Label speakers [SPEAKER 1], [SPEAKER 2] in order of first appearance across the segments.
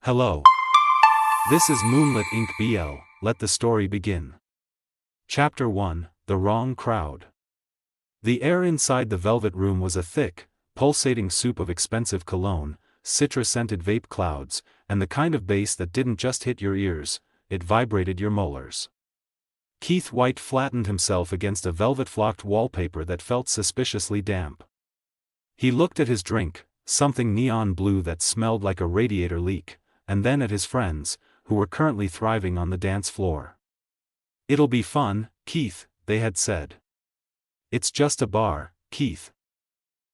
[SPEAKER 1] Hello. This is Moonlit Inc. BL, let the story begin. Chapter 1, The Wrong Crowd. The air inside the velvet room was a thick, pulsating soup of expensive cologne, citrus-scented vape clouds, and the kind of bass that didn't just hit your ears, it vibrated your molars. Keith White flattened himself against a velvet-flocked wallpaper that felt suspiciously damp. He looked at his drink, something neon blue that smelled like a radiator leak, and then at his friends, who were currently thriving on the dance floor. "It'll be fun, Keith," they had said. "It's just a bar, Keith.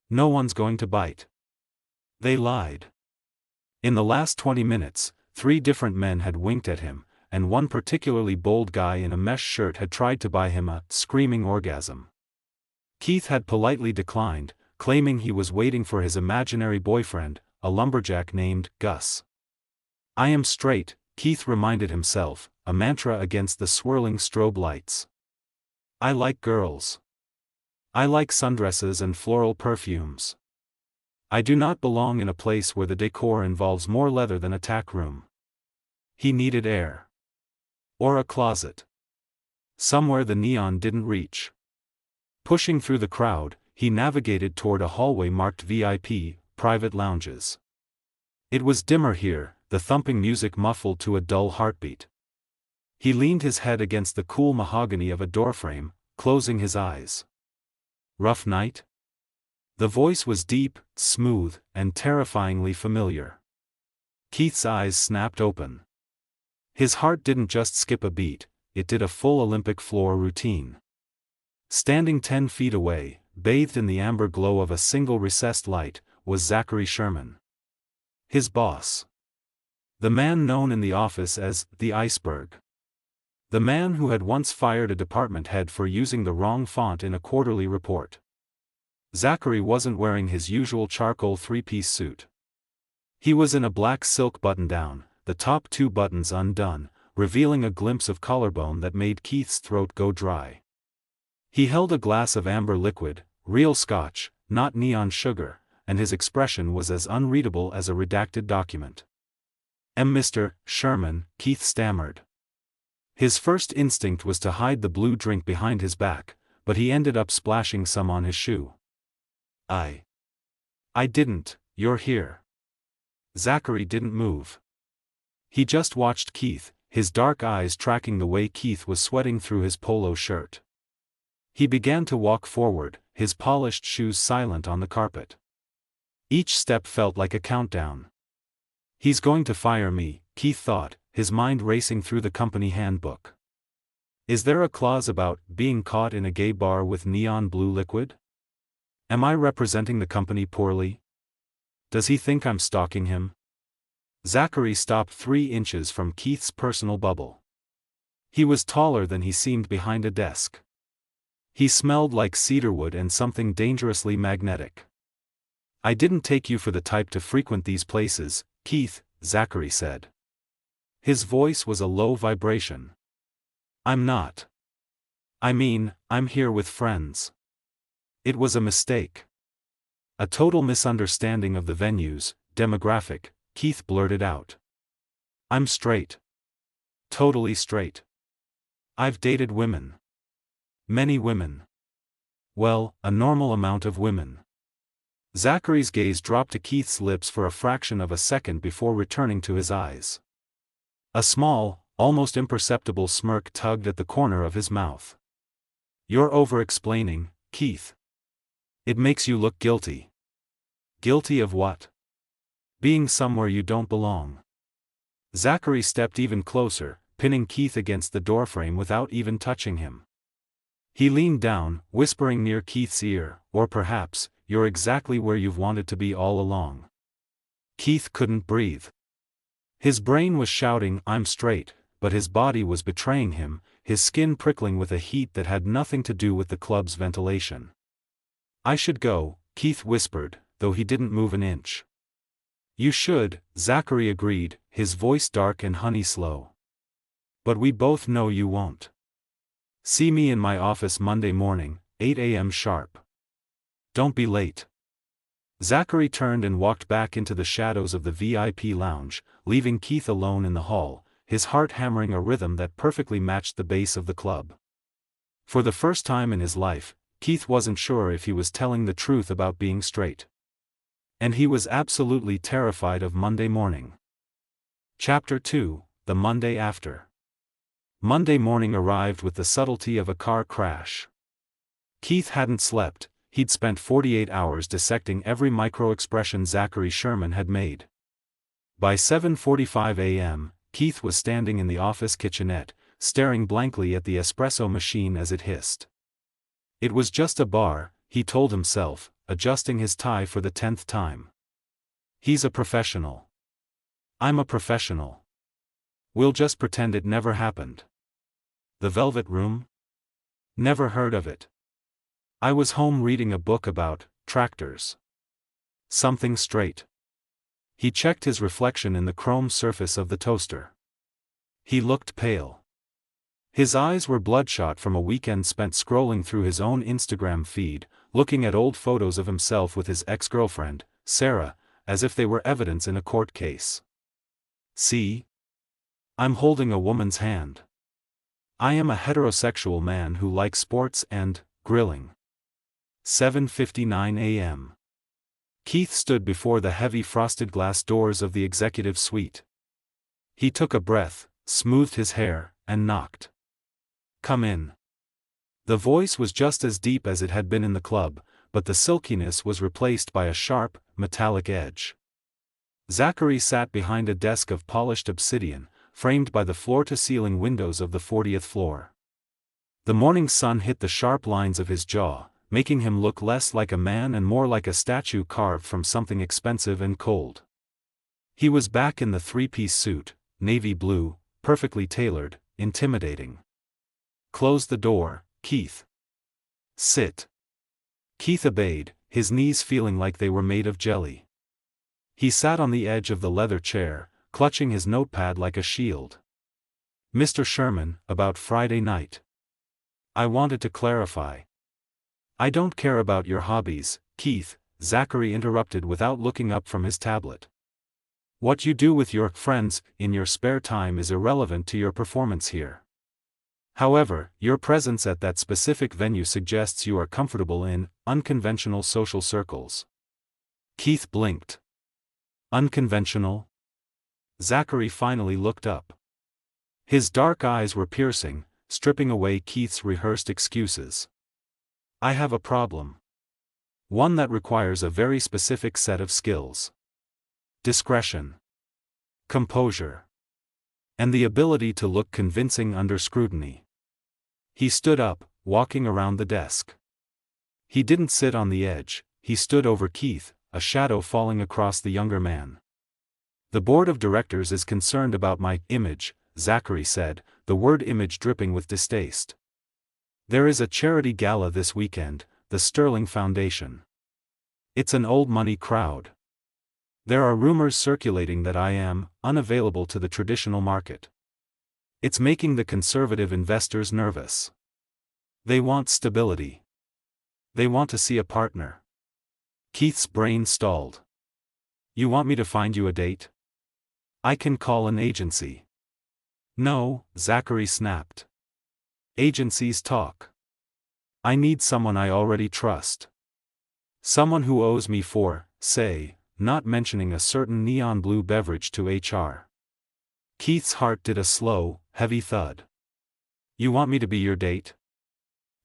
[SPEAKER 1] No one's going to bite." They lied. In the last 20 minutes, 3 different men had winked at him, and one particularly bold guy in a mesh shirt had tried to buy him a screaming orgasm. Keith had politely declined, claiming he was waiting for his imaginary boyfriend, a lumberjack named Gus. "I am straight," Keith reminded himself, a mantra against the swirling strobe lights. "I like girls. I like sundresses and floral perfumes. I do not belong in a place where the decor involves more leather than a tack room." He needed air. Or a closet. Somewhere the neon didn't reach. Pushing through the crowd, he navigated toward a hallway marked VIP, private lounges. It was dimmer here, the thumping music muffled to a dull heartbeat. He leaned his head against the cool mahogany of a doorframe, closing his eyes. "Rough night?" The voice was deep, smooth, and terrifyingly familiar. Keith's eyes snapped open. His heart didn't just skip a beat, it did a full Olympic floor routine. Standing 10 feet away, bathed in the amber glow of a single recessed light, was Zachary Sherman. His boss. The man known in the office as the iceberg. The man who had once fired a department head for using the wrong font in a quarterly report. Zachary wasn't wearing his usual charcoal 3-piece suit. He was in a black silk button-down, the top 2 buttons undone, revealing a glimpse of collarbone that made Keith's throat go dry. He held a glass of amber liquid, real scotch, not neon sugar, and his expression was as unreadable as a redacted document. "Mr. Sherman," Keith stammered. His first instinct was to hide the blue drink behind his back, but he ended up splashing some on his shoe. I didn't, you're here." Zachary didn't move. He just watched Keith, his dark eyes tracking the way Keith was sweating through his polo shirt. He began to walk forward, his polished shoes silent on the carpet. Each step felt like a countdown. "He's going to fire me," Keith thought, his mind racing through the company handbook. Is there a clause about being caught in a gay bar with neon blue liquid? Am I representing the company poorly? Does he think I'm stalking him? Zachary stopped 3 inches from Keith's personal bubble. He was taller than he seemed behind a desk. He smelled like cedarwood and something dangerously magnetic. "I didn't take you for the type to frequent these places, Keith," Zachary said. His voice was a low vibration. "I'm not. I mean, I'm here with friends." It was a mistake. A total misunderstanding of the venue's demographic, Keith blurted out. "I'm straight. Totally straight. I've dated women. Many women. Well, a normal amount of women." Zachary's gaze dropped to Keith's lips for a fraction of a second before returning to his eyes. A small, almost imperceptible smirk tugged at the corner of his mouth. "You're over-explaining, Keith. It makes you look guilty." "Guilty of what?" "Being somewhere you don't belong." Zachary stepped even closer, pinning Keith against the doorframe without even touching him. He leaned down, whispering near Keith's ear, "Or perhaps, you're exactly where you've wanted to be all along." Keith couldn't breathe. His brain was shouting, "I'm straight," but his body was betraying him, his skin prickling with a heat that had nothing to do with the club's ventilation. "I should go," Keith whispered, though he didn't move an inch. "You should," Zachary agreed, his voice dark and honey-slow. "But we both know you won't. See me in my office Monday morning, 8 a.m. sharp. Don't be late." Zachary turned and walked back into the shadows of the VIP lounge, leaving Keith alone in the hall, his heart hammering a rhythm that perfectly matched the bass of the club. For the first time in his life, Keith wasn't sure if he was telling the truth about being straight. And he was absolutely terrified of Monday morning. Chapter 2, The Monday After. Monday morning arrived with the subtlety of a car crash. Keith hadn't slept, he'd spent 48 hours dissecting every micro-expression Zachary Sherman had made. By 7:45 a.m., Keith was standing in the office kitchenette, staring blankly at the espresso machine as it hissed. It was just a bar, he told himself, adjusting his tie for the 10th time. He's a professional. I'm a professional. We'll just pretend it never happened. The Velvet Room? Never heard of it. I was home reading a book about tractors. Something straight. He checked his reflection in the chrome surface of the toaster. He looked pale. His eyes were bloodshot from a weekend spent scrolling through his own Instagram feed, looking at old photos of himself with his ex-girlfriend, Sarah, as if they were evidence in a court case. See? I'm holding a woman's hand. I am a heterosexual man who likes sports and grilling. 7:59 a.m. Keith stood before the heavy frosted glass doors of the executive suite. He took a breath, smoothed his hair, and knocked. Come in. The voice was just as deep as it had been in the club, but the silkiness was replaced by a sharp, metallic edge. Zachary sat behind a desk of polished obsidian, framed by the floor-to-ceiling windows of the 40th floor. The morning sun hit the sharp lines of his jaw, making him look less like a man and more like a statue carved from something expensive and cold. He was back in the three-piece suit, navy blue, perfectly tailored, intimidating. Close the door, Keith. Sit. Keith obeyed, his knees feeling like they were made of jelly. He sat on the edge of the leather chair, clutching his notepad like a shield. Mr. Sherman, about Friday night. I wanted to clarify. I don't care about your hobbies, Keith, Zachary interrupted without looking up from his tablet. What you do with your friends in your spare time is irrelevant to your performance here. However, your presence at that specific venue suggests you are comfortable in unconventional social circles. Keith blinked. Unconventional? Zachary finally looked up. His dark eyes were piercing, stripping away Keith's rehearsed excuses. I have a problem. One that requires a very specific set of skills. Discretion. Composure. And the ability to look convincing under scrutiny. He stood up, walking around the desk. He didn't sit on the edge, he stood over Keith, a shadow falling across the younger man. The board of directors is concerned about my image, Zachary said, the word image dripping with distaste. There is a charity gala this weekend, the Sterling Foundation. It's an old money crowd. There are rumors circulating that I am unavailable to the traditional market. It's making the conservative investors nervous. They want stability. They want to see a partner. Keith's brain stalled. You want me to find you a date? I can call an agency. No, Zachary snapped. Agencies talk. I need someone I already trust. Someone who owes me for, say, not mentioning a certain neon blue beverage to HR. Keith's heart did a slow, heavy thud. You want me to be your date?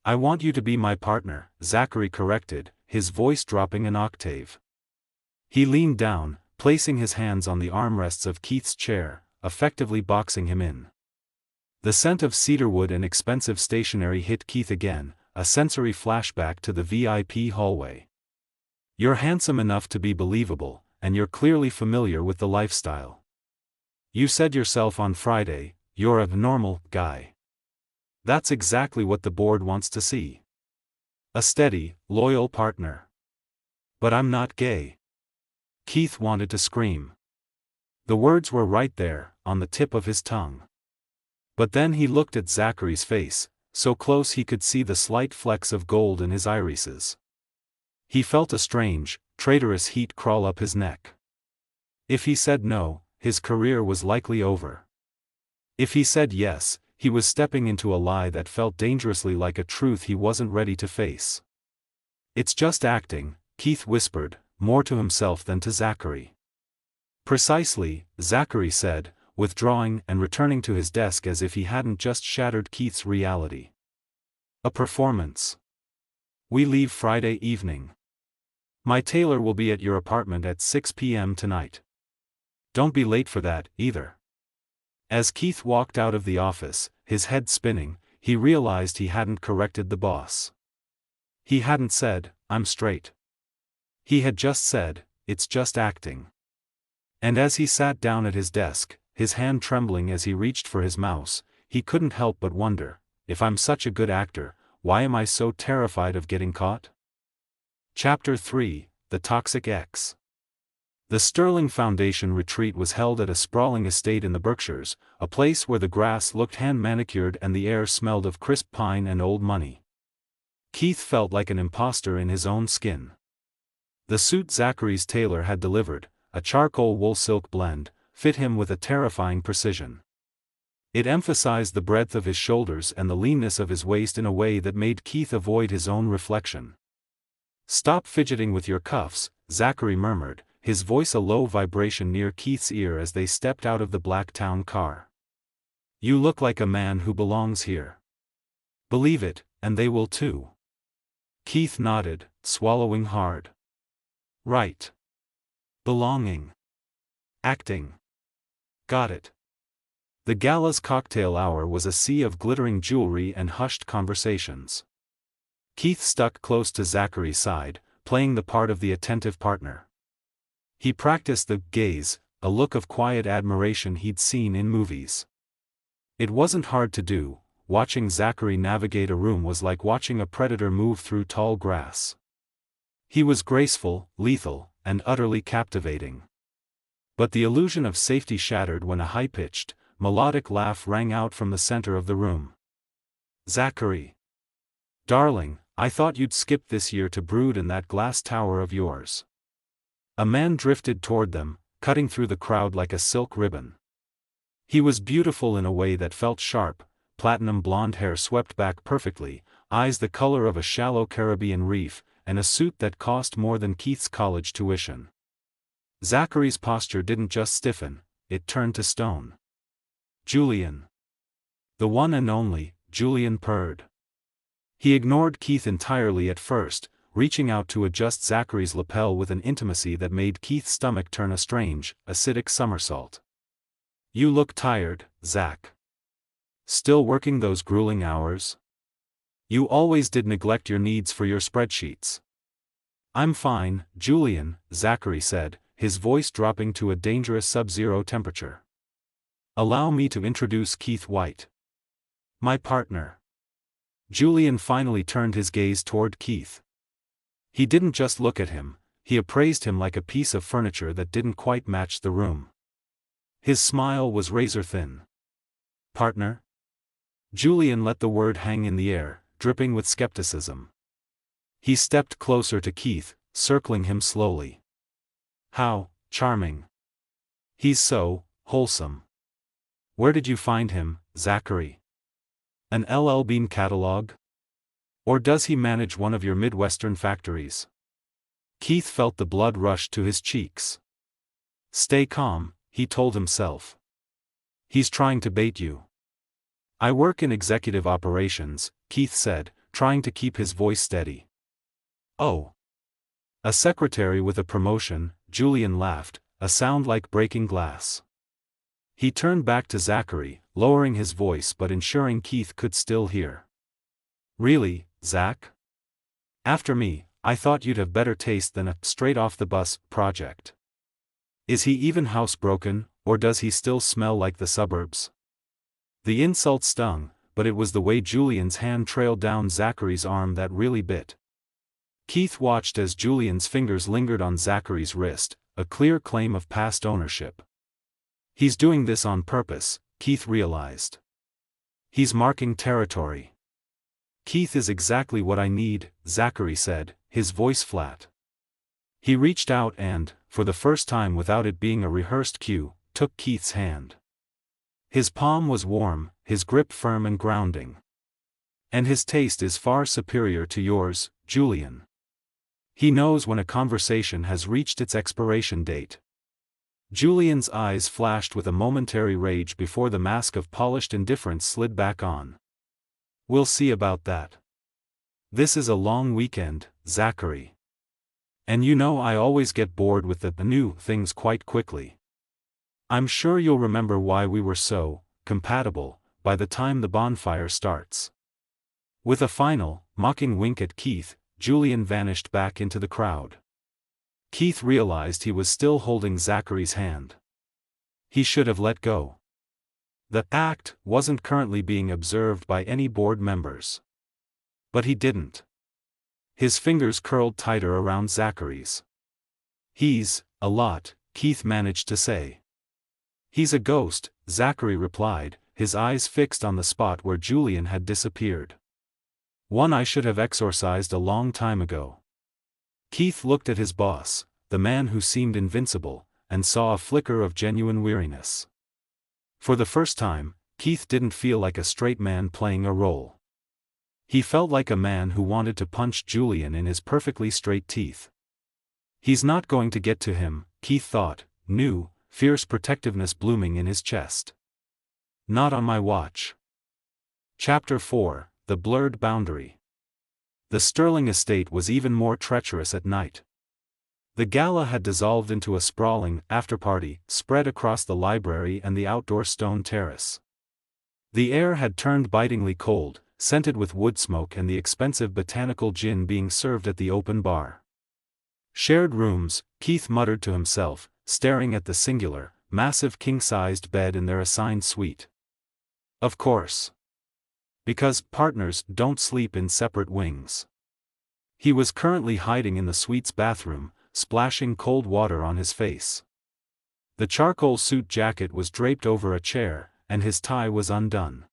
[SPEAKER 1] I want you to be my partner, Zachary corrected, his voice dropping an octave. He leaned down, placing his hands on the armrests of Keith's chair, effectively boxing him in. The scent of cedarwood and expensive stationery hit Keith again, a sensory flashback to the VIP hallway. You're handsome enough to be believable, and you're clearly familiar with the lifestyle. You said yourself on Friday, you're a normal guy. That's exactly what the board wants to see. A steady, loyal partner. But I'm not gay. Keith wanted to scream. The words were right there, on the tip of his tongue. But then he looked at Zachary's face, so close he could see the slight flecks of gold in his irises. He felt a strange, traitorous heat crawl up his neck. If he said no, his career was likely over. If he said yes, he was stepping into a lie that felt dangerously like a truth he wasn't ready to face. "It's just acting," Keith whispered, more to himself than to Zachary. "Precisely," Zachary said, withdrawing and returning to his desk as if he hadn't just shattered Keith's reality. "A performance. We leave Friday evening. My tailor will be at your apartment at 6 p.m. tonight. Don't be late for that, either." As Keith walked out of the office, his head spinning, he realized he hadn't corrected the boss. He hadn't said, "I'm straight." He had just said, "It's just acting." And as he sat down at his desk, his hand trembling as he reached for his mouse, he couldn't help but wonder, if I'm such a good actor, why am I so terrified of getting caught? Chapter 3, The Toxic Ex. The Sterling Foundation retreat was held at a sprawling estate in the Berkshires, a place where the grass looked hand-manicured and the air smelled of crisp pine and old money. Keith felt like an imposter in his own skin. The suit Zachary's tailor had delivered, a charcoal wool-silk blend, fit him with a terrifying precision. It emphasized the breadth of his shoulders and the leanness of his waist in a way that made Keith avoid his own reflection. "Stop fidgeting with your cuffs," Zachary murmured, his voice a low vibration near Keith's ear as they stepped out of the black town car. "You look like a man who belongs here." "Believe it, and they will too." Keith nodded, swallowing hard. "Right. Belonging. Acting. Got it." The gala's cocktail hour was a sea of glittering jewelry and hushed conversations. Keith stuck close to Zachary's side, playing the part of the attentive partner. He practiced the gaze, a look of quiet admiration he'd seen in movies. It wasn't hard to do. Watching Zachary navigate a room was like watching a predator move through tall grass. He was graceful, lethal, and utterly captivating. But the illusion of safety shattered when a high-pitched, melodic laugh rang out from the center of the room. "Zachary. Darling, I thought you'd skip this year to brood in that glass tower of yours." A man drifted toward them, cutting through the crowd like a silk ribbon. He was beautiful in a way that felt sharp, platinum blonde hair swept back perfectly, eyes the color of a shallow Caribbean reef, and a suit that cost more than Keith's college tuition. Zachary's posture didn't just stiffen, it turned to stone. "Julian." "The one and only," Julian purred. He ignored Keith entirely at first, reaching out to adjust Zachary's lapel with an intimacy that made Keith's stomach turn a strange, acidic somersault. "You look tired, Zach. Still working those grueling hours? You always did neglect your needs for your spreadsheets." "I'm fine, Julian," Zachary said, his voice dropping to a dangerous sub-zero temperature. "Allow me to introduce Keith White. My partner." Julian finally turned his gaze toward Keith. He didn't just look at him, he appraised him like a piece of furniture that didn't quite match the room. His smile was razor-thin. "Partner?" Julian let the word hang in the air, dripping with skepticism. He stepped closer to Keith, circling him slowly. "How charming. He's so wholesome. Where did you find him, Zachary? An LL Bean catalog? Or does he manage one of your Midwestern factories?" Keith felt the blood rush to his cheeks. "Stay calm," he told himself. "He's trying to bait you." "I work in executive operations," Keith said, trying to keep his voice steady. "Oh. A secretary with a promotion," Julian laughed, a sound like breaking glass. He turned back to Zachary, lowering his voice but ensuring Keith could still hear. "Really, Zach? After me, I thought you'd have better taste than a straight-off-the-bus project. Is he even housebroken, or does he still smell like the suburbs?" The insult stung, but it was the way Julian's hand trailed down Zachary's arm that really bit. Keith watched as Julian's fingers lingered on Zachary's wrist, a clear claim of past ownership. He's doing this on purpose, Keith realized. He's marking territory. "Keith is exactly what I need," Zachary said, his voice flat. He reached out and, for the first time without it being a rehearsed cue, took Keith's hand. His palm was warm, his grip firm and grounding. And his taste is far superior to yours, Julian. He knows when a conversation has reached its expiration date. Julian's eyes flashed with a momentary rage before the mask of polished indifference slid back on. We'll see about that. This is a long weekend, Zachary. And you know I always get bored with the new things quite quickly. I'm sure you'll remember why we were so compatible by the time the bonfire starts. With a final, mocking wink at Keith, Julian vanished back into the crowd. Keith realized he was still holding Zachary's hand. He should have let go. The act wasn't currently being observed by any board members. But he didn't. His fingers curled tighter around Zachary's. He's a lot, Keith managed to say. He's a ghost, Zachary replied, his eyes fixed on the spot where Julian had disappeared. One I should have exorcised a long time ago. Keith looked at his boss, the man who seemed invincible, and saw a flicker of genuine weariness. For the first time, Keith didn't feel like a straight man playing a role. He felt like a man who wanted to punch Julian in his perfectly straight teeth. He's not going to get to him, Keith thought, new, fierce protectiveness blooming in his chest. Not on my watch. Chapter 4, The Blurred Boundary. The Sterling estate was even more treacherous at night. The gala had dissolved into a sprawling after-party spread across the library and the outdoor stone terrace. The air had turned bitingly cold, scented with wood smoke and the expensive botanical gin being served at the open bar. Shared rooms, Keith muttered to himself, staring at the singular, massive king-sized bed in their assigned suite. Of course. Because partners don't sleep in separate wings. He was currently hiding in the suite's bathroom, splashing cold water on his face. The charcoal suit jacket was draped over a chair, and his tie was undone.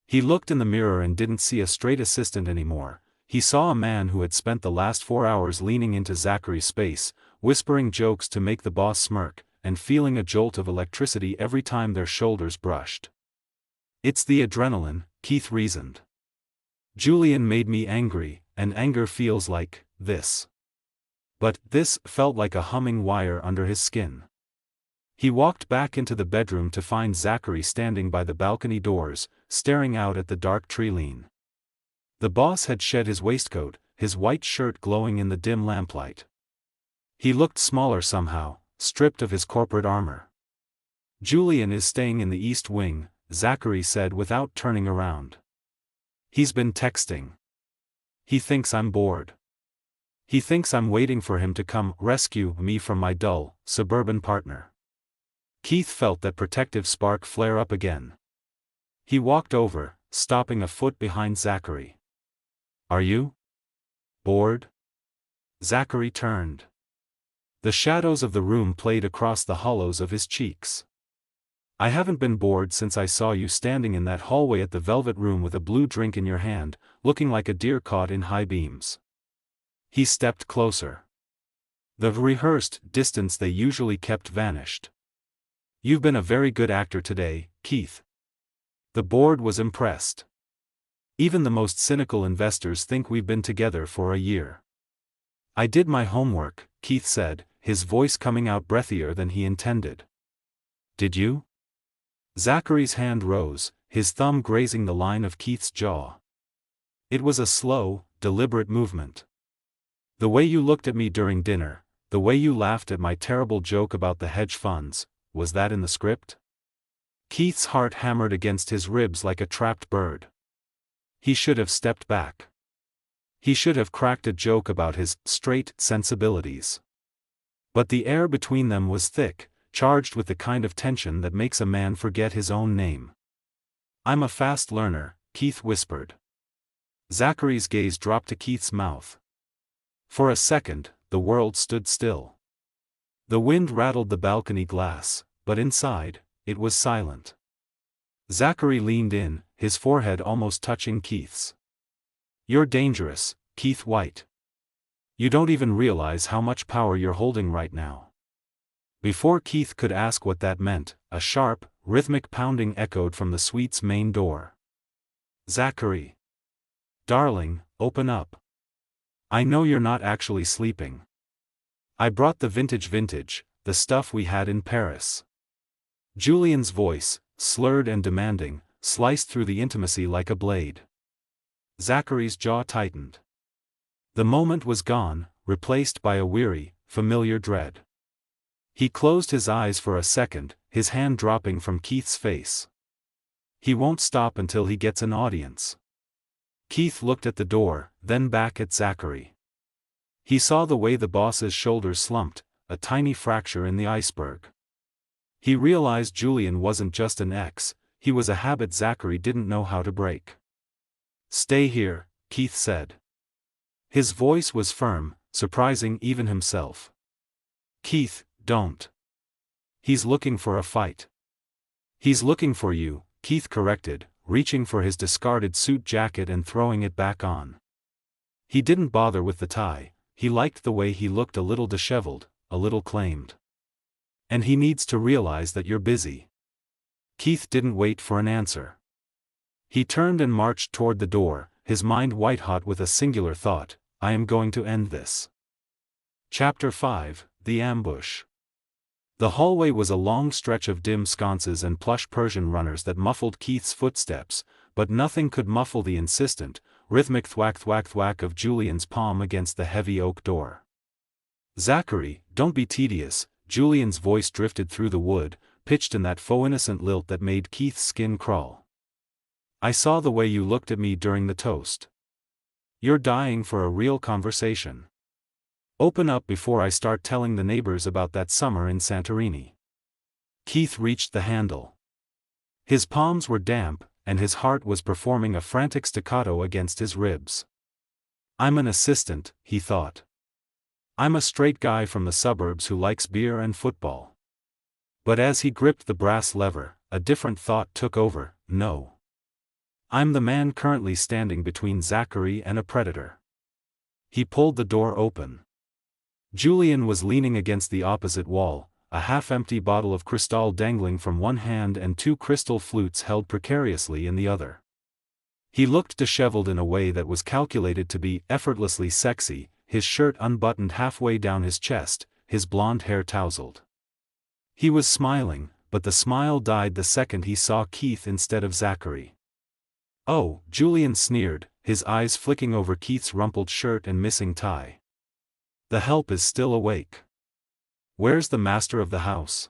[SPEAKER 1] He looked in the mirror and didn't see a straight assistant anymore. He saw a man who had spent the last 4 hours leaning into Zachary's space, whispering jokes to make the boss smirk, and feeling a jolt of electricity every time their shoulders brushed. It's the adrenaline, Keith reasoned. Julian made me angry, and anger feels like this. But this felt like a humming wire under his skin. He walked back into the bedroom to find Zachary standing by the balcony doors, staring out at the dark tree-line. The boss had shed his waistcoat, his white shirt glowing in the dim lamplight. He looked smaller somehow, stripped of his corporate armor. Julian is staying in the East Wing, Zachary said without turning around. He's been texting. He thinks I'm bored. He thinks I'm waiting for him to come rescue me from my dull, suburban partner. Keith felt that protective spark flare up again. He walked over, stopping a foot behind Zachary. Are you bored? Zachary turned. The shadows of the room played across the hollows of his cheeks. I haven't been bored since I saw you standing in that hallway at the Velvet Room with a blue drink in your hand, looking like a deer caught in high beams. He stepped closer. The rehearsed distance they usually kept vanished. You've been a very good actor today, Keith. The board was impressed. Even the most cynical investors think we've been together for a year. I did my homework, Keith said, his voice coming out breathier than he intended. Did you? Zachary's hand rose, his thumb grazing the line of Keith's jaw. It was a slow, deliberate movement. The way you looked at me during dinner, the way you laughed at my terrible joke about the hedge funds, was that in the script? Keith's heart hammered against his ribs like a trapped bird. He should have stepped back. He should have cracked a joke about his straight sensibilities. But the air between them was thick, charged with the kind of tension that makes a man forget his own name. I'm a fast learner, Keith whispered. Zachary's gaze dropped to Keith's mouth. For a second, the world stood still. The wind rattled the balcony glass, but inside, it was silent. Zachary leaned in, his forehead almost touching Keith's. You're dangerous, Keith White. You don't even realize how much power you're holding right now." Before Keith could ask what that meant, a sharp, rhythmic pounding echoed from the suite's main door. "Zachary. Darling, open up. I know you're not actually sleeping. I brought the vintage, the stuff we had in Paris." Julian's voice, slurred and demanding, sliced through the intimacy like a blade. Zachary's jaw tightened. The moment was gone, replaced by a weary, familiar dread. He closed his eyes for a second, his hand dropping from Keith's face. He won't stop until he gets an audience. Keith looked at the door, then back at Zachary. He saw the way the boss's shoulders slumped, a tiny fracture in the iceberg. He realized Julian wasn't just an ex, he was a habit Zachary didn't know how to break. "Stay here," Keith said. His voice was firm, surprising even himself. "Keith, don't. He's looking for a fight." "He's looking for you," Keith corrected, reaching for his discarded suit jacket and throwing it back on. He didn't bother with the tie, he liked the way he looked, a little disheveled, a little claimed. "And he needs to realize that you're busy." Keith didn't wait for an answer. He turned and marched toward the door, his mind white-hot with a singular thought: I am going to end this. Chapter 5, The Ambush. The hallway was a long stretch of dim sconces and plush Persian runners that muffled Keith's footsteps, but nothing could muffle the insistent, rhythmic thwack-thwack-thwack of Julian's palm against the heavy oak door. "Zachary, don't be tedious," Julian's voice drifted through the wood, pitched in that faux innocent lilt that made Keith's skin crawl. "I saw the way you looked at me during the toast. You're dying for a real conversation. Open up before I start telling the neighbors about that summer in Santorini." Keith reached the handle. His palms were damp, and his heart was performing a frantic staccato against his ribs. "I'm an assistant," he thought. "I'm a straight guy from the suburbs who likes beer and football." But as he gripped the brass lever, a different thought took over: no. I'm the man currently standing between Zachary and a predator. He pulled the door open. Julian was leaning against the opposite wall, a half-empty bottle of Cristal dangling from one hand and two crystal flutes held precariously in the other. He looked disheveled in a way that was calculated to be effortlessly sexy, his shirt unbuttoned halfway down his chest, his blonde hair tousled. He was smiling, but the smile died the second he saw Keith instead of Zachary. "Oh," Julian sneered, his eyes flicking over Keith's rumpled shirt and missing tie. "The help is still awake. Where's the master of the house?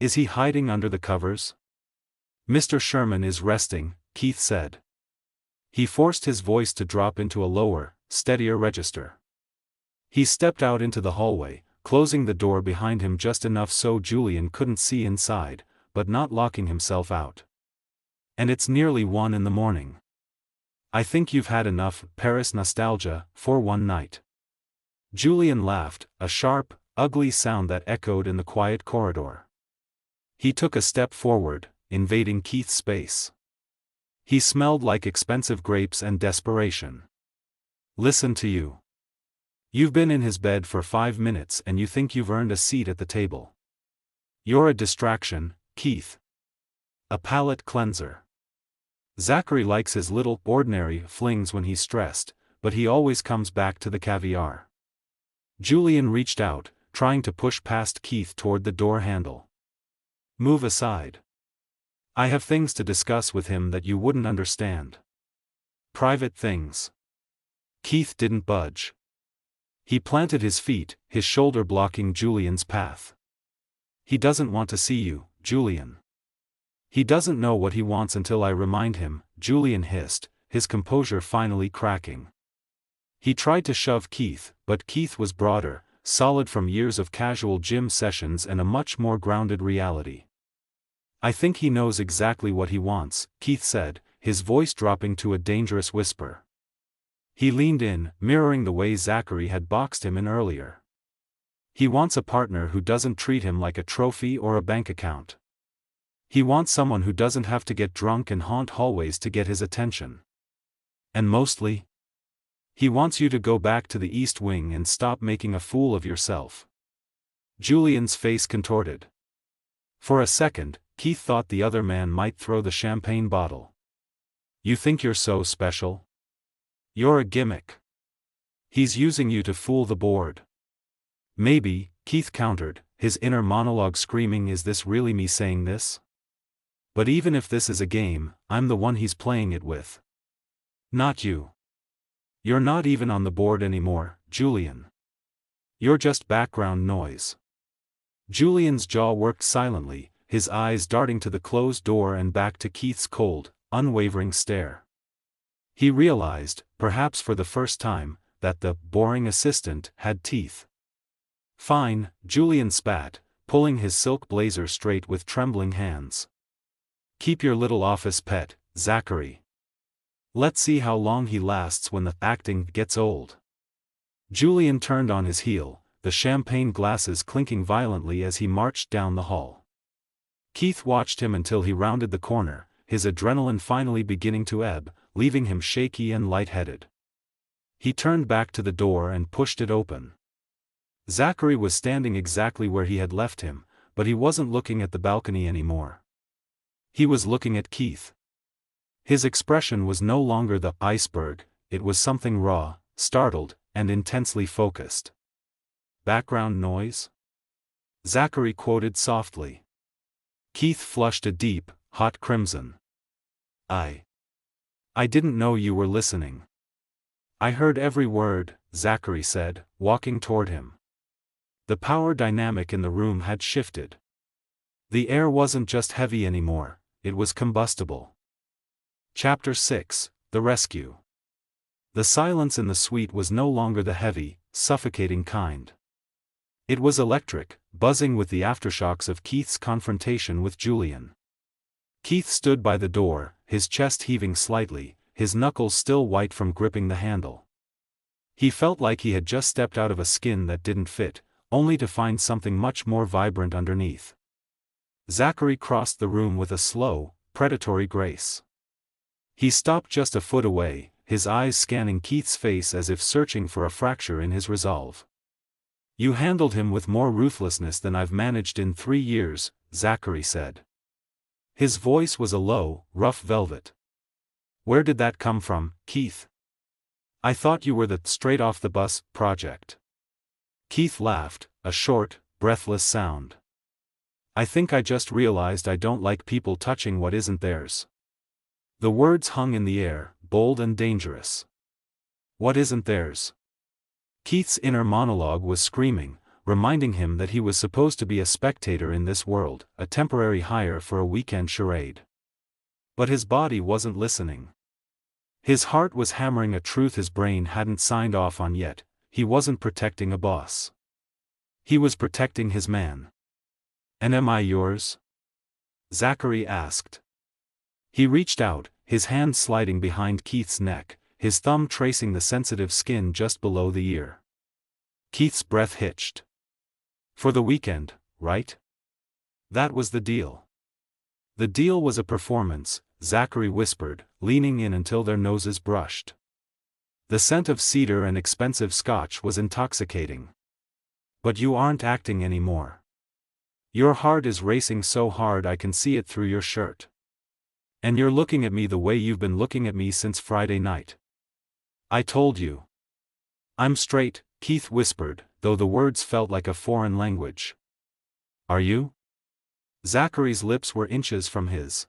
[SPEAKER 1] Is he hiding under the covers?" "Mr. Sherman is resting," Keith said. He forced his voice to drop into a lower, steadier register. He stepped out into the hallway, closing the door behind him just enough so Julian couldn't see inside, but not locking himself out. "And it's nearly 1 in the morning. I think you've had enough Paris nostalgia for one night." Julian laughed, a sharp, ugly sound that echoed in the quiet corridor. He took a step forward, invading Keith's space. He smelled like expensive grapes and desperation. "Listen to you. You've been in his bed for 5 minutes and you think you've earned a seat at the table. You're a distraction, Keith. A palate cleanser. Zachary likes his little, ordinary flings when he's stressed, but he always comes back to the caviar." Julian reached out, trying to push past Keith toward the door handle. "Move aside. I have things to discuss with him that you wouldn't understand. Private things." Keith didn't budge. He planted his feet, his shoulder blocking Julian's path. "He doesn't want to see you, Julian. He doesn't know what he wants until I remind him," Julian hissed, his composure finally cracking. He tried to shove Keith, but Keith was broader, solid from years of casual gym sessions and a much more grounded reality. "I think he knows exactly what he wants," Keith said, his voice dropping to a dangerous whisper. He leaned in, mirroring the way Zachary had boxed him in earlier. "He wants a partner who doesn't treat him like a trophy or a bank account. He wants someone who doesn't have to get drunk and haunt hallways to get his attention. And mostly, He wants you to go back to the East Wing and stop making a fool of yourself. Julian's face contorted. For a second, Keith thought the other man might throw the champagne bottle. You think you're so special? You're a gimmick. He's using you to fool the board. Maybe, Keith countered, his inner monologue screaming, is this really me saying this? But even if this is a game, I'm the one he's playing it with. Not you. You're not even on the board anymore, Julian. You're just background noise. Julian's jaw worked silently, his eyes darting to the closed door and back to Keith's cold, unwavering stare. He realized, perhaps for the first time, that the boring assistant had teeth. Fine, Julian spat, pulling his silk blazer straight with trembling hands. Keep your little office pet, Zachary. Let's see how long he lasts when the acting gets old. Julian turned on his heel, the champagne glasses clinking violently as he marched down the hall. Keith watched him until he rounded the corner, his adrenaline finally beginning to ebb, leaving him shaky and lightheaded. He turned back to the door and pushed it open. Zachary was standing exactly where he had left him, but he wasn't looking at the balcony anymore. He was looking at Keith. His expression was no longer the iceberg, it was something raw, startled, and intensely focused. Background noise? Zachary quoted softly. Keith flushed a deep, hot crimson. I didn't know you were listening. I heard every word, Zachary said, walking toward him. The power dynamic in the room had shifted. The air wasn't just heavy anymore, it was combustible. Chapter 6, The Rescue. The silence in the suite was no longer the heavy, suffocating kind. It was electric, buzzing with the aftershocks of Keith's confrontation with Julian. Keith stood by the door, his chest heaving slightly, his knuckles still white from gripping the handle. He felt like he had just stepped out of a skin that didn't fit, only to find something much more vibrant underneath. Zachary crossed the room with a slow, predatory grace. He stopped just a foot away, his eyes scanning Keith's face as if searching for a fracture in his resolve. You handled him with more ruthlessness than I've managed in 3 years, Zachary said. His voice was a low, rough velvet. Where did that come from, Keith? I thought you were the straight-off-the-bus project. Keith laughed, a short, breathless sound. I think I just realized I don't like people touching what isn't theirs. The words hung in the air, bold and dangerous. What isn't theirs? Keith's inner monologue was screaming, reminding him that he was supposed to be a spectator in this world, a temporary hire for a weekend charade. But his body wasn't listening. His heart was hammering a truth his brain hadn't signed off on yet: he wasn't protecting a boss. He was protecting his man. And am I yours? Zachary asked. He reached out, his hand sliding behind Keith's neck, his thumb tracing the sensitive skin just below the ear. Keith's breath hitched. For the weekend, right? That was the deal. The deal was a performance, Zachary whispered, leaning in until their noses brushed. The scent of cedar and expensive scotch was intoxicating. But you aren't acting anymore. Your heart is racing so hard I can see it through your shirt. And you're looking at me the way you've been looking at me since Friday night. I told you. I'm straight, Keith whispered, though the words felt like a foreign language. Are you? Zachary's lips were inches from his.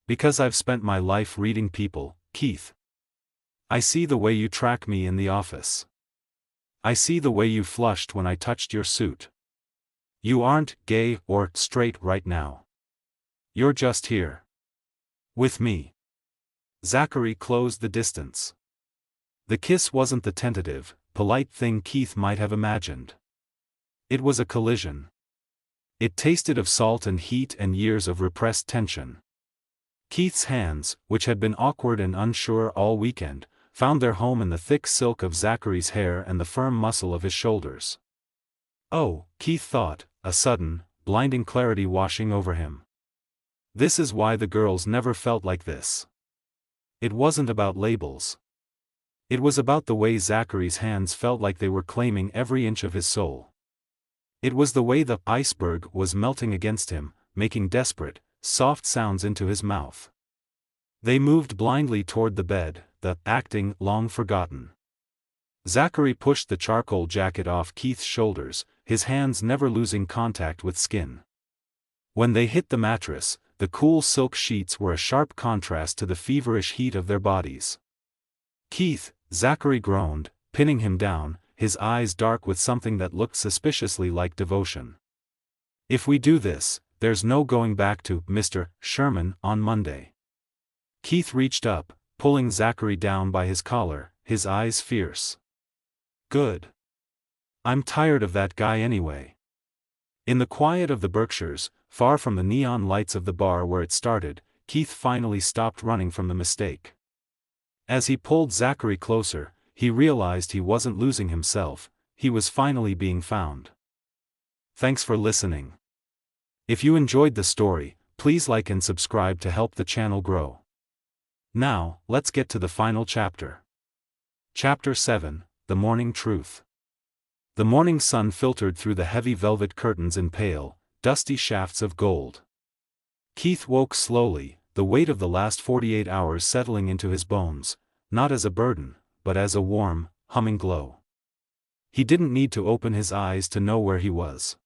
[SPEAKER 1] Because I've spent my life reading people, Keith. I see the way you track me in the office. I see the way you flushed when I touched your suit. You aren't gay or straight right now. You're just here. With me. Zachary closed the distance. The kiss wasn't the tentative, polite thing Keith might have imagined. It was a collision. It tasted of salt and heat and years of repressed tension. Keith's hands, which had been awkward and unsure all weekend, found their home in the thick silk of Zachary's hair and the firm muscle of his shoulders. Oh, Keith thought, a sudden, blinding clarity washing over him. This is why the girls never felt like this. It wasn't about labels. It was about the way Zachary's hands felt like they were claiming every inch of his soul. It was the way the iceberg was melting against him, making desperate, soft sounds into his mouth. They moved blindly toward the bed, the acting long forgotten. Zachary pushed the charcoal jacket off Keith's shoulders, his hands never losing contact with skin. When they hit the mattress, the cool silk sheets were a sharp contrast to the feverish heat of their bodies. "Keith," Zachary groaned, pinning him down, his eyes dark with something that looked suspiciously like devotion. "If we do this, there's no going back to Mr. Sherman on Monday." Keith reached up, pulling Zachary down by his collar, his eyes fierce. "Good. I'm tired of that guy anyway." In the quiet of the Berkshires, far from the neon lights of the bar where it started, Keith finally stopped running from the mistake. As he pulled Zachary closer, he realized he wasn't losing himself, he was finally being found. Thanks for listening. If you enjoyed the story, please like and subscribe to help the channel grow. Now, let's get to the final chapter. Chapter 7, The Morning Truth. The morning sun filtered through the heavy velvet curtains in pale, dusty shafts of gold. Keith woke slowly, the weight of the last 48 hours settling into his bones, not as a burden, but as a warm, humming glow. He didn't need to open his eyes to know where he was.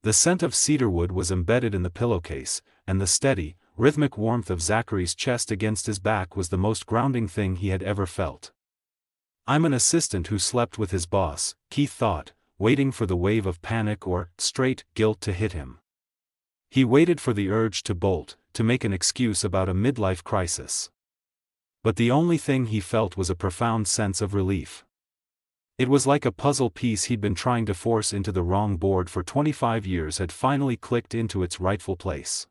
[SPEAKER 1] The scent of cedarwood was embedded in the pillowcase, and the steady, rhythmic warmth of Zachary's chest against his back was the most grounding thing he had ever felt. I'm an assistant who slept with his boss, Keith thought, waiting for the wave of panic or straight guilt to hit him. He waited for the urge to bolt, to make an excuse about a midlife crisis. But the only thing he felt was a profound sense of relief. It was like a puzzle piece he'd been trying to force into the wrong board for 25 years had finally clicked into its rightful place.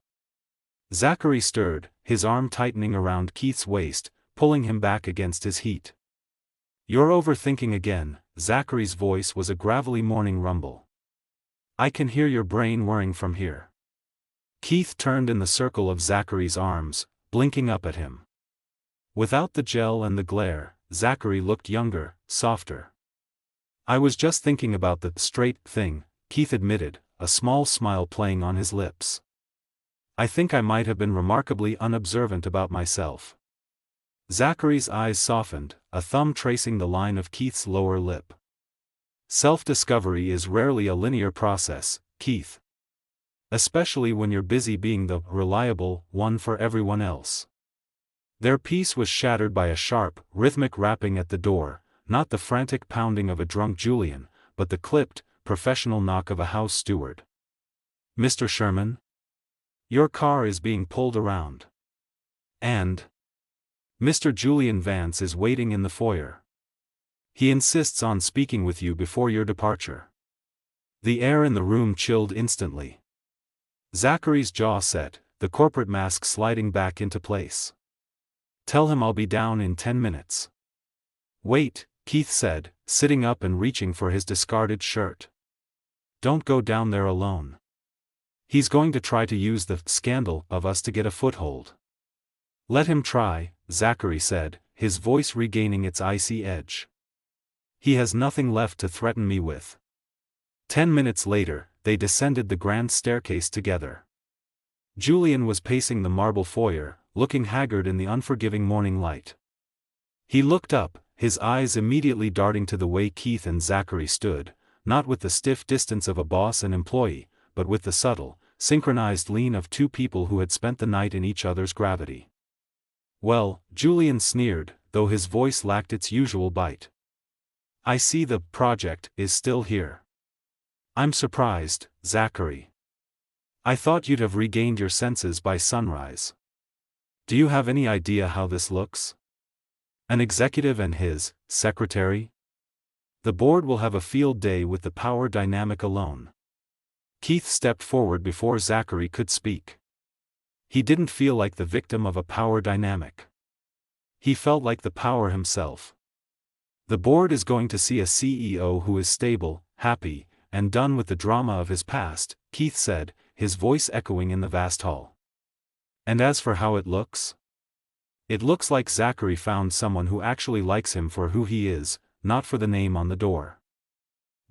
[SPEAKER 1] Zachary stirred, his arm tightening around Keith's waist, pulling him back against his heat. "You're overthinking again," Zachary's voice was a gravelly morning rumble. "I can hear your brain whirring from here." Keith turned in the circle of Zachary's arms, blinking up at him. Without the gel and the glare, Zachary looked younger, softer. "I was just thinking about the straight thing," Keith admitted, a small smile playing on his lips. "I think I might have been remarkably unobservant about myself." Zachary's eyes softened, a thumb tracing the line of Keith's lower lip. "Self-discovery is rarely a linear process, Keith. Especially when you're busy being the reliable one for everyone else." Their peace was shattered by a sharp, rhythmic rapping at the door, not the frantic pounding of a drunk Julian, but the clipped, professional knock of a house steward. "Mr. Sherman? Your car is being pulled around. And Mr. Julian Vance is waiting in the foyer. He insists on speaking with you before your departure." The air in the room chilled instantly. Zachary's jaw set, the corporate mask sliding back into place. "Tell him I'll be down in 10 minutes. "Wait," Keith said, sitting up and reaching for his discarded shirt. "Don't go down there alone. He's going to try to use the scandal of us to get a foothold." "Let him try," Zachary said, his voice regaining its icy edge. "He has nothing left to threaten me with." 10 minutes later, they descended the grand staircase together. Julian was pacing the marble foyer, looking haggard in the unforgiving morning light. He looked up, his eyes immediately darting to the way Keith and Zachary stood, not with the stiff distance of a boss and employee, but with the subtle, synchronized lean of two people who had spent the night in each other's gravity. "Well," Julian sneered, though his voice lacked its usual bite. "I see the project is still here." "I'm surprised, Zachary. I thought you'd have regained your senses by sunrise. Do you have any idea how this looks? An executive and his secretary? The board will have a field day with the power dynamic alone." Keith stepped forward before Zachary could speak. He didn't feel like the victim of a power dynamic. He felt like the power himself. "The board is going to see a CEO who is stable, happy, and done with the drama of his past," Keith said, his voice echoing in the vast hall. "And as for how it looks? It looks like Zachary found someone who actually likes him for who he is, not for the name on the door.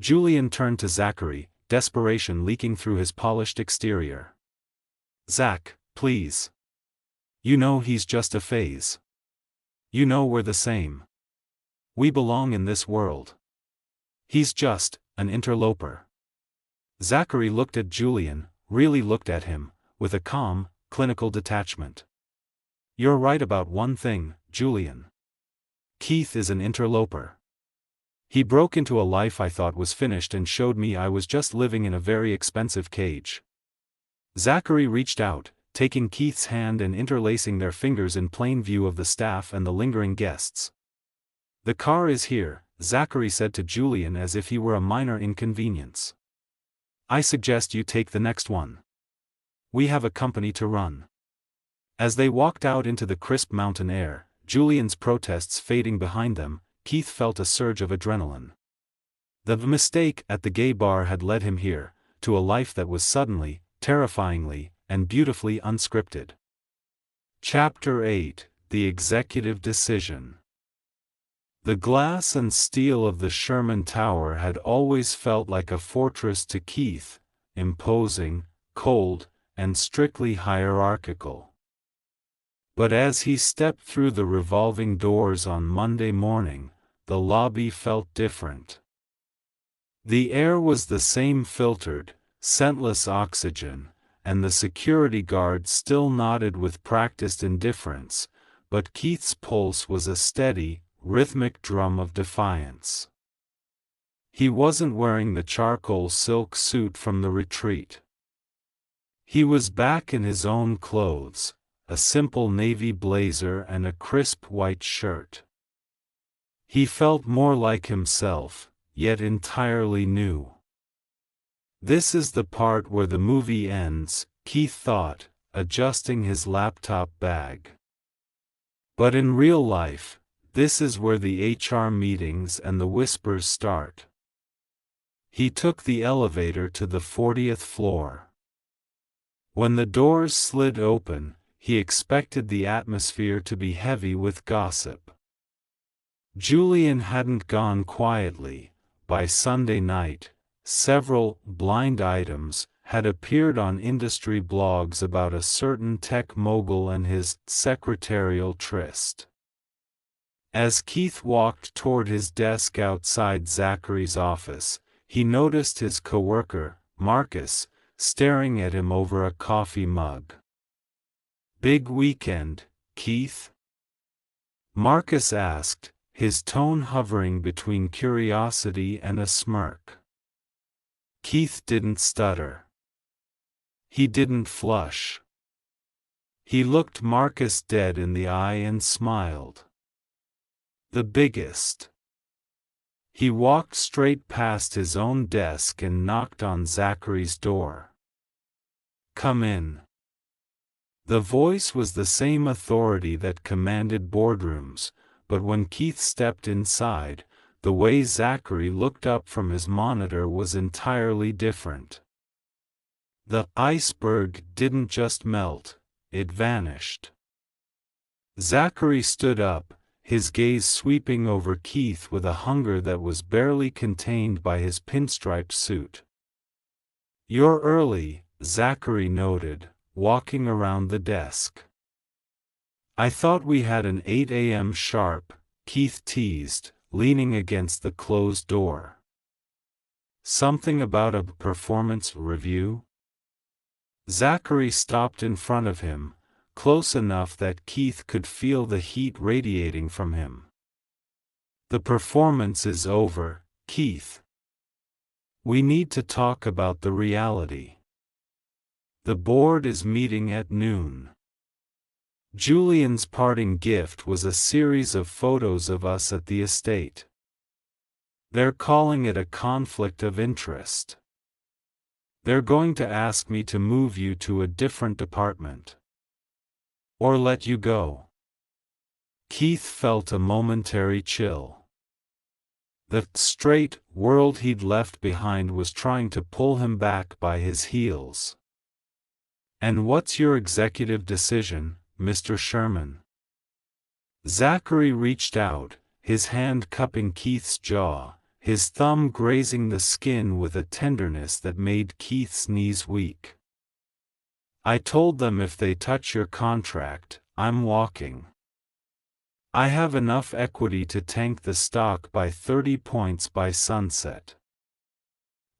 [SPEAKER 1] Julian turned to Zachary, desperation leaking through his polished exterior. Zach, please. You know he's just a phase. You know we're the same. We belong in this world. He's just an interloper. Zachary looked at Julian, really looked at him, with a calm, clinical detachment. You're right about one thing, Julian. Keith is an interloper. He broke into a life I thought was finished and showed me I was just living in a very expensive cage. Zachary reached out, taking Keith's hand and interlacing their fingers in plain view of the staff and the lingering guests. The car is here, Zachary said to Julian as if he were a minor inconvenience. I suggest you take the next one. We have a company to run. As they walked out into the crisp mountain air, Julian's protests fading behind them, Keith felt a surge of adrenaline. The mistake at the gay bar had led him here, to a life that was suddenly, terrifyingly, and beautifully unscripted. Chapter 8: The Executive Decision. The glass and steel of the Sherman Tower had always felt like a fortress to Keith, imposing, cold, and strictly hierarchical. But as he stepped through the revolving doors on Monday morning, the lobby felt different. The air was the same filtered, scentless oxygen, and the security guard still nodded with practiced indifference, but Keith's pulse was a steady, rhythmic drum of defiance. He wasn't wearing the charcoal silk suit from the retreat. He was back in his own clothes, a simple navy blazer and a crisp white shirt. He felt more like himself, yet entirely new. This is the part where the movie ends, Keith thought, adjusting his laptop bag. But in real life, this is where the HR meetings and the whispers start. He took the elevator to the 40th floor. When the doors slid open, he expected the atmosphere to be heavy with gossip. Julian hadn't gone quietly. By Sunday night, several blind items had appeared on industry blogs about a certain tech mogul and his secretarial tryst. As Keith walked toward his desk outside Zachary's office, he noticed his coworker, Marcus, staring at him over a coffee mug. "Big weekend, Keith?" Marcus asked, his tone hovering between curiosity and a smirk. Keith didn't stutter. He didn't flush. He looked Marcus dead in the eye and smiled. "The biggest." He walked straight past his own desk and knocked on Zachary's door. "Come in." The voice was the same authority that commanded boardrooms, but when Keith stepped inside, the way Zachary looked up from his monitor was entirely different. The iceberg didn't just melt, it vanished. Zachary stood up, his gaze sweeping over Keith with a hunger that was barely contained by his pinstriped suit. "You're early," Zachary noted, walking around the desk. "I thought we had an 8 a.m. sharp," Keith teased, leaning against the closed door. "Something about a performance review?" Zachary stopped in front of him, close enough that Keith could feel the heat radiating from him. "The performance is over, Keith. We need to talk about the reality. The board is meeting at noon." Julian's parting gift was a series of photos of us at the estate. "They're calling it a conflict of interest. They're going to ask me to move you to a different department. Or let you go." Keith felt a momentary chill. The straight world he'd left behind was trying to pull him back by his heels. "And what's your executive decision, Mr. Sherman?" Zachary reached out, his hand cupping Keith's jaw, his thumb grazing the skin with a tenderness that made Keith's knees weak. "I told them if they touch your contract, I'm walking. I have enough equity to tank the stock by 30 points by sunset."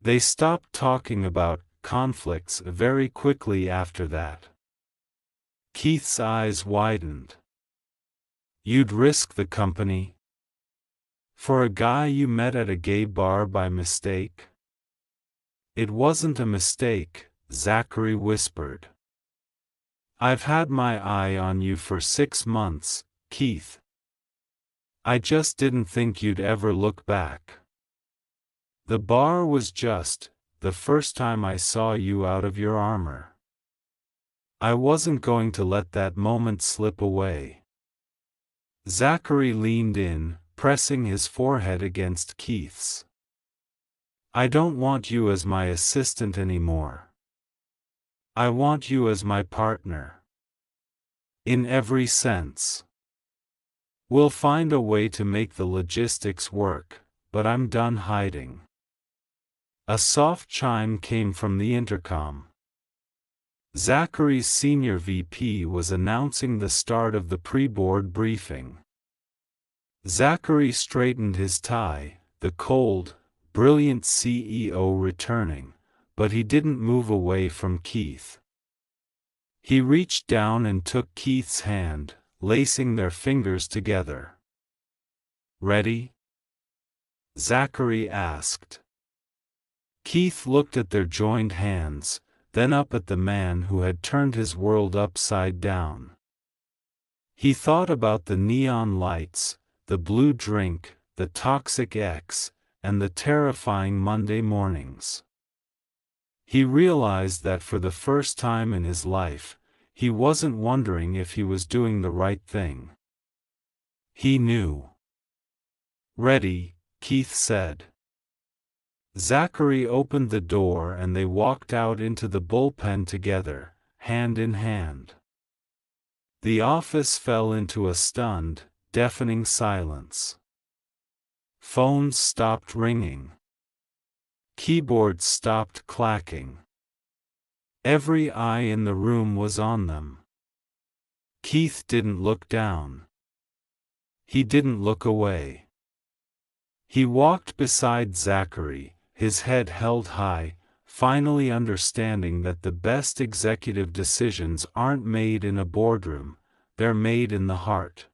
[SPEAKER 1] They stopped talking about conflicts very quickly after that. Keith's eyes widened. "You'd risk the company? For a guy you met at a gay bar by mistake?" "It wasn't a mistake," Zachary whispered. "I've had my eye on you for 6 months, Keith. I just didn't think you'd ever look back. The bar was just the first time I saw you out of your armor. I wasn't going to let that moment slip away." Zachary leaned in, pressing his forehead against Keith's. "I don't want you as my assistant anymore. I want you as my partner. In every sense. We'll find a way to make the logistics work, but I'm done hiding." A soft chime came from the intercom. Zachary's senior VP was announcing the start of the pre-board briefing. Zachary straightened his tie, the cold, brilliant CEO returning, but he didn't move away from Keith. He reached down and took Keith's hand, lacing their fingers together. "Ready?" Zachary asked. Keith looked at their joined hands, then up at the man who had turned his world upside down. He thought about the neon lights, the blue drink, the toxic ex, and the terrifying Monday mornings. He realized that for the first time in his life, he wasn't wondering if he was doing the right thing. He knew. "Ready," Keith said. Zachary opened the door and they walked out into the bullpen together, hand in hand. The office fell into a stunned, deafening silence. Phones stopped ringing. Keyboards stopped clacking. Every eye in the room was on them. Keith didn't look down. He didn't look away. He walked beside Zachary, his head held high, finally understanding that the best executive decisions aren't made in a boardroom, they're made in the heart.